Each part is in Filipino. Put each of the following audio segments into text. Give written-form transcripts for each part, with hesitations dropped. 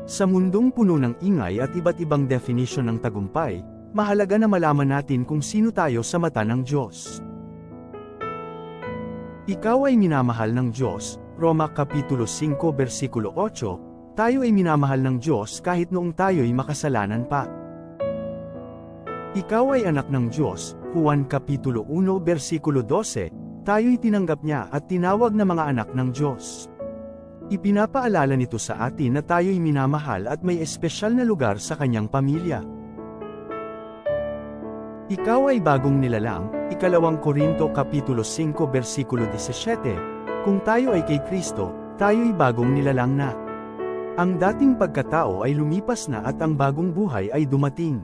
Sa mundong puno ng ingay at iba't ibang definition ng tagumpay, mahalaga na malaman natin kung sino tayo sa mata ng Diyos. Ikaw ay minamahal ng Diyos, Roma Kapitulo 5 versikulo 8, tayo ay minamahal ng Diyos kahit noong tayo'y makasalanan pa. Ikaw ay anak ng Diyos, Juan Kapitulo 1 versikulo 12, tayo'y tinanggap niya at tinawag na mga anak ng Diyos. Ipinapaalala nito sa atin na tayo'y minamahal at may espesyal na lugar sa kanyang pamilya. Ikaw ay bagong nilalang, Ikalawang Korinto Kapitulo 5 versikulo 17, kung tayo ay kay Kristo, tayo'y bagong nilalang na. Ang dating pagkatao ay lumipas na at ang bagong buhay ay dumating.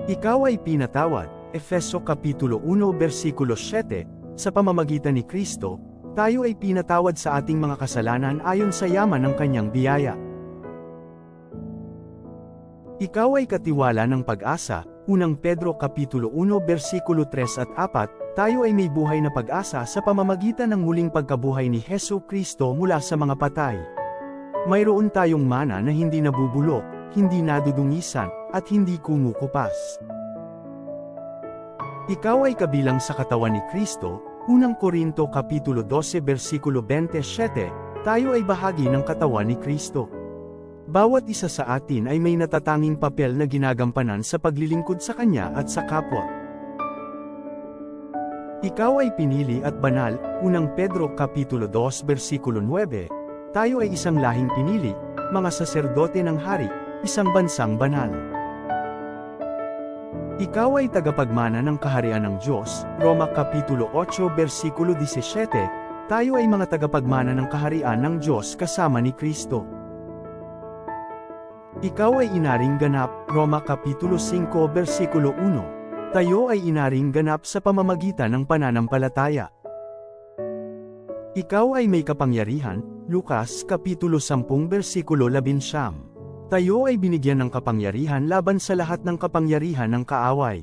Ikaw ay pinatawad, Efeso Kapitulo 1 versikulo 7, sa pamamagitan ni Kristo, tayo ay pinatawad sa ating mga kasalanan ayon sa yaman ng kanyang biyaya. Ikaw ay katiwala ng pag-asa, Unang Pedro Kapitulo 1 versikulo 3 at 4, tayo ay may buhay na pag-asa sa pamamagitan ng muling pagkabuhay ni Hesu Kristo mula sa mga patay. Mayroon tayong mana na hindi nabubulok, hindi nadudungisan, at hindi kumukupas. Ikaw ay kabilang sa katawan ni Kristo, Unang Korinto Kapitulo 12 versikulo 27, tayo ay bahagi ng katawan ni Kristo. Bawat isa sa atin ay may natatanging papel na ginagampanan sa paglilingkod sa Kanya at sa kapwa. Ikaw ay pinili at banal, Unang Pedro Kapitulo 2 versikulo 9, tayo ay isang lahing pinili, mga saserdote ng hari, isang bansang banal. Ikaw ay tagapagmana ng kaharian ng Diyos, Roma Kapitulo 8 versikulo 17, tayo ay mga tagapagmana ng kaharian ng Diyos kasama ni Kristo. Ikaw ay inaring ganap, Roma Kapitulo 5 versikulo 1, tayo ay inaring ganap sa pamamagitan ng pananampalataya. Ikaw ay may kapangyarihan, Lucas Kapitulo 10 versikulo 11, tayo ay binigyan ng kapangyarihan laban sa lahat ng kapangyarihan ng kaaway.